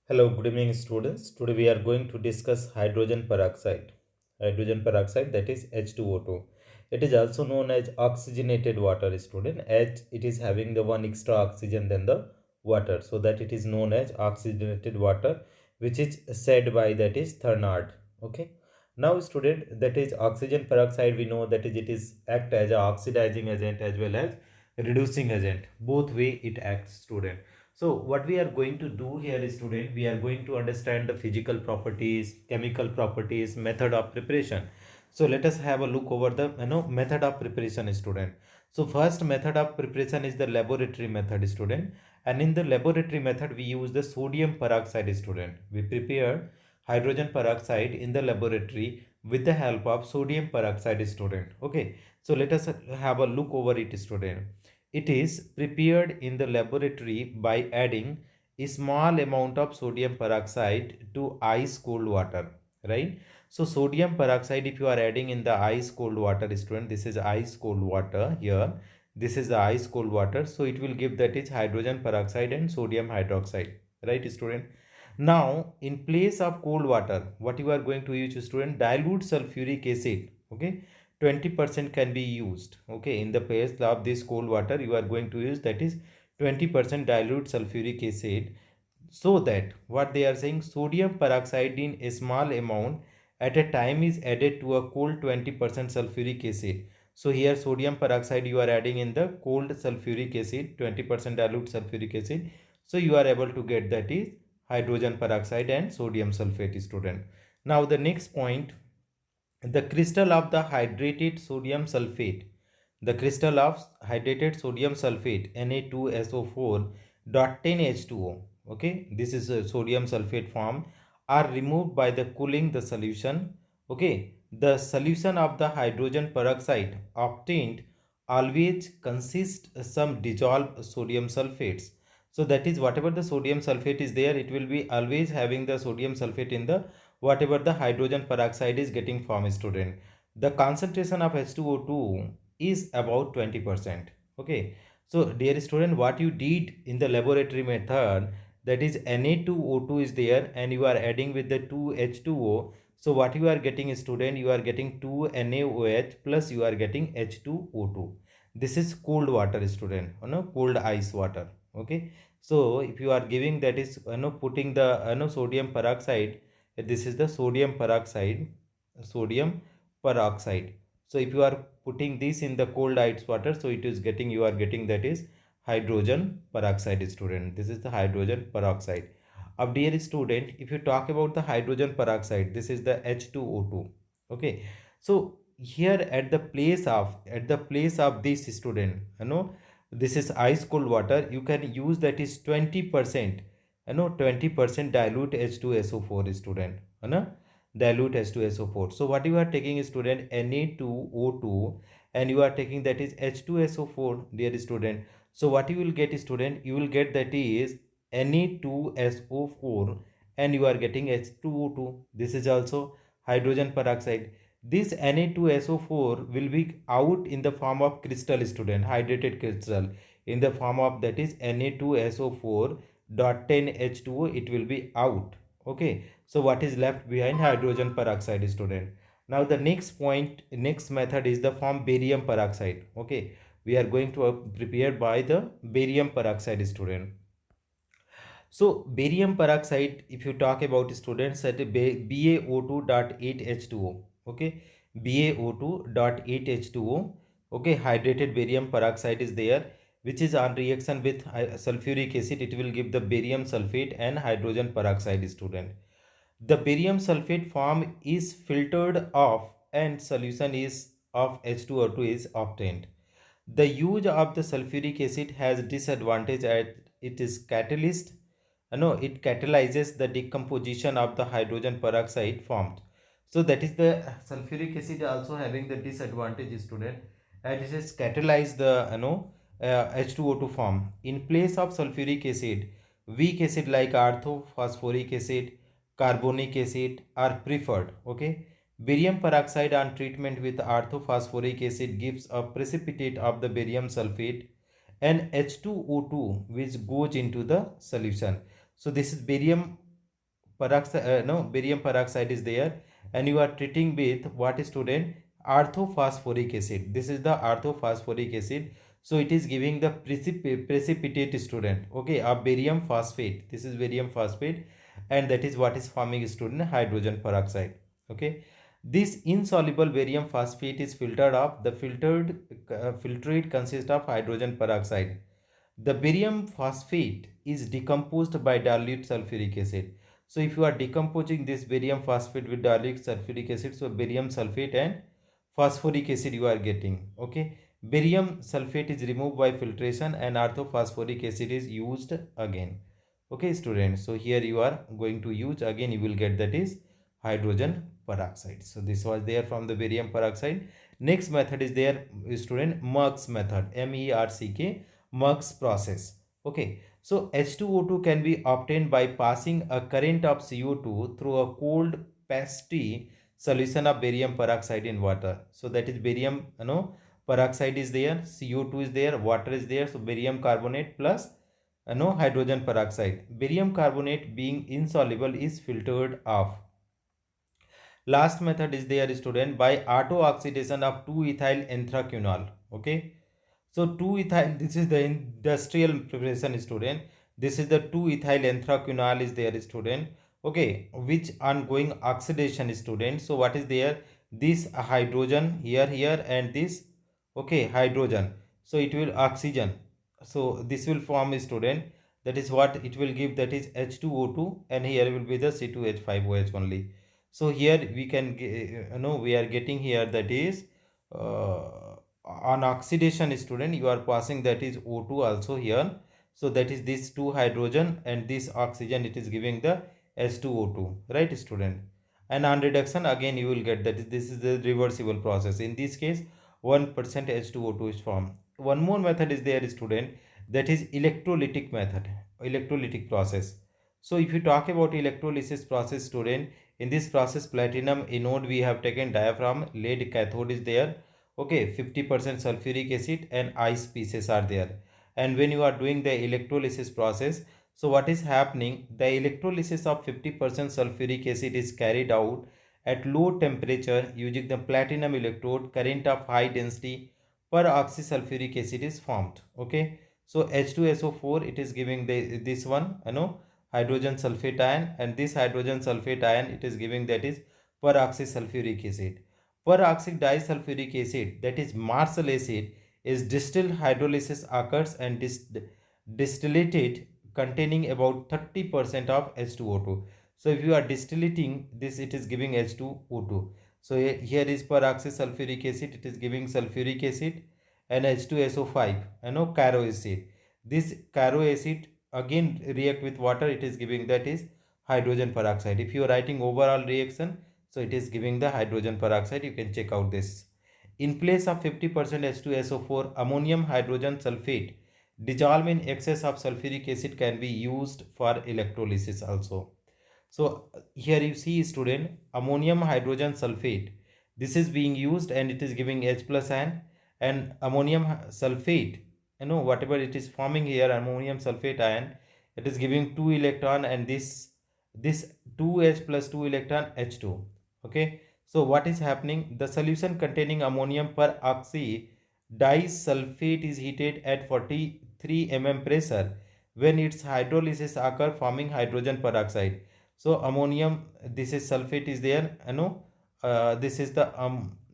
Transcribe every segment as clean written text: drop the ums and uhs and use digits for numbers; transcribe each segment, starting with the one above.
Hello, good evening students. Today we are going to discuss hydrogen peroxide. Hydrogen peroxide, that is H2O2. It is also known as oxygenated water, student, as it is having the one extra oxygen than the water. So that it is known as oxygenated water, which is said by that is Thernard. Okay. Now student, that is oxygen peroxide, we know that is it is act as a oxidizing agent as well as reducing agent. Both way it acts, student. So what we are going to do here is, student, we are going to understand the physical properties, chemical properties, method of preparation. So let us have a look over the method of preparation, student. So first method of preparation is the laboratory method, student. And in the laboratory method we use the sodium peroxide, student. We prepare hydrogen peroxide in the laboratory with the help of sodium peroxide, student. Okay, so let us have a look over it, student. It is prepared in the laboratory by adding a small amount of sodium peroxide to ice cold water, right? So sodium peroxide, if you are adding in the ice cold water, student, this is ice cold water here. This is the ice cold water. So it will give that is hydrogen peroxide and sodium hydroxide, right, student? Now, in place of cold water, what you are going to use, student, dilute sulfuric acid, okay? 20% can be used, okay? In the place of this cold water you are going to use that is 20% dilute sulfuric acid, so that what they are saying, sodium peroxide in a small amount at a time is added to a cold 20% sulfuric acid. So here sodium peroxide you are adding in the cold sulfuric acid, 20% dilute sulfuric acid, so you are able to get that is hydrogen peroxide and sodium sulfate, student. Now the next point, the crystal of the hydrated sodium sulfate, the crystal of hydrated sodium sulfate Na2SO4 dot 10H2O, okay, this is a sodium sulfate form, are removed by the cooling the solution. Okay, the solution of the hydrogen peroxide obtained always consists some dissolved sodium sulfates. So that is whatever the sodium sulfate is there, it will be always having the sodium sulfate in the whatever the hydrogen peroxide is getting from, student. The concentration of H2O2 is about 20%. Okay, so dear student, what you did in the laboratory method, that is Na2O2 is there and you are adding with the 2H2O. So what you are getting, student, you are getting 2NaOH plus you are getting H2O2. This is cold water, student, cold ice water. Okay, so if you are giving that is putting the sodium peroxide, this is the sodium peroxide. So if you are putting this in the cold ice water, so it is getting, you are getting that is hydrogen peroxide, student. This is the hydrogen peroxide. Of dear student, if you talk about the hydrogen peroxide, this is the H2O2. Okay, so here at the place of this, student, this is ice cold water, you can use that is 20%, 20% dilute H2SO4, student, dilute H2SO4. So what you are taking, student, Na2O2 and you are taking that is H2SO4, dear student. So what you will get, student, you will get that is Na2SO4 and you are getting H2O2. This is also hydrogen peroxide. This Na2SO4 will be out in the form of crystal, student, hydrated crystal, in the form of that is Na2SO4 dot 10H2O, it will be out. Okay, so what is left behind? Hydrogen peroxide, student. Now the next point, next method is the form barium peroxide. Okay, we are going to prepare by the barium peroxide, student. So barium peroxide, if you talk about, students, at BaO2.8H2O, okay, BaO2.8H2O, okay, hydrated barium peroxide is there, which is on reaction with sulfuric acid, it will give the barium sulfate and hydrogen peroxide, student. The barium sulfate form is filtered off and solution is of H2O2 is obtained. The use of the sulfuric acid has disadvantage as it is catalyst. No, it catalyzes the decomposition of the hydrogen peroxide formed. So that is the sulfuric acid also having the disadvantage, student, and it is catalyze the H2O2 form. In place of sulfuric acid, weak acid like orthophosphoric acid, carbonic acid are preferred. Okay, barium peroxide on treatment with orthophosphoric acid gives a precipitate of the barium sulfate and H2O2 which goes into the solution. So this is barium peroxide, no, barium peroxide is there, and you are treating with what, student? Orthophosphoric acid. This is the orthophosphoric acid. So it is giving the precipitate, student, okay, of barium phosphate. This is barium phosphate, and that is what is forming, student, hydrogen peroxide. Okay, this insoluble barium phosphate is filtered off. The filtrate consists of hydrogen peroxide. The barium phosphate is decomposed by dilute sulfuric acid. So if you are decomposing this barium phosphate with dilute sulfuric acid, so barium sulfate and phosphoric acid you are getting. Okay, barium sulfate is removed by filtration and orthophosphoric acid is used again. Okay, students, so here you are going to use again, you will get, that is hydrogen peroxide. So this was there from the barium peroxide. Next method is there, student, Merck's method, MERCK, Merck's process. Okay, so H2O2 can be obtained by passing a current of CO2 through a cold pasty solution of barium peroxide in water. So that is barium, peroxide is there, CO2 is there, water is there. So barium carbonate plus hydrogen peroxide. Barium carbonate being insoluble is filtered off. Last method is there, student, by auto oxidation of 2-ethyl anthracenol. Okay, so 2-ethyl, this is the industrial preparation, student. This is the 2-ethyl anthracenol is there, student. Okay, which ongoing oxidation, student. So what is there? This hydrogen here, and this, okay, hydrogen. So it will oxygen. So this will form, student. That is what it will give. That is H2O2, and here will be the C2H5OH only. So here we can we are getting here, that is on oxidation, student, you are passing, that is O2 also here. So that is this 2 hydrogen and this oxygen, it is giving the H2O2, right, student? And on reduction again you will get, that is, this is the reversible process. In this case 1% H2O2 is formed. One more method is there, student, that is electrolytic method, electrolytic process. So if you talk about electrolysis process, student, in this process platinum anode we have taken diaphragm, lead cathode is there. Okay, 50% sulfuric acid and ice pieces are there. And when you are doing the electrolysis process, so what is happening, the electrolysis of 50% sulfuric acid is carried out at low temperature using the platinum electrode. Current of high density per oxysulfuric acid is formed. Okay, so H2SO4, it is giving this one, hydrogen sulfate ion, and this hydrogen sulfate ion, it is giving, that is peroxysulfuric acid. Peroxide disulfuric acid, that is Marshall acid, is distilled. Hydrolysis occurs and distillated containing about 30% of H2O2. So if you are distillating this, it is giving H2O2. So here is peroxysulfuric acid, it is giving sulfuric acid, and H2SO5, caro acid. This caro acid again react with water, it is giving, that is hydrogen peroxide. If you are writing overall reaction, so it is giving the hydrogen peroxide. You can check out this. In place of 50% H2SO4, ammonium hydrogen sulfate dissolved in excess of sulfuric acid can be used for electrolysis also. So here you see, student, ammonium hydrogen sulfate, this is being used and it is giving H plus ion, and ammonium sulfate, whatever it is forming here, ammonium sulfate ion, it is giving 2 electron, and this 2H plus 2 electron H2. Okay, so what is happening, the solution containing ammonium peroxide disulfate is heated at 43 mm pressure. When its hydrolysis occur, forming hydrogen peroxide. So ammonium, this is sulfate is there, this is the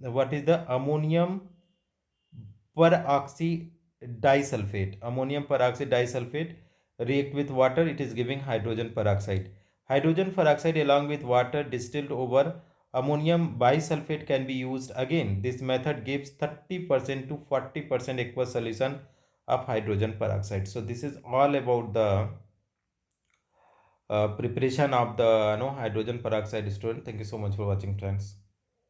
what is the ammonium peroxide disulfate. Ammonium peroxide disulfate react with water, it is giving hydrogen peroxide. Hydrogen peroxide along with water distilled over ammonium bisulfate can be used again. This method gives 30% to 40% aqueous solution of hydrogen peroxide. So this is all about the preparation of the hydrogen peroxide, student. Thank you so much for watching, friends.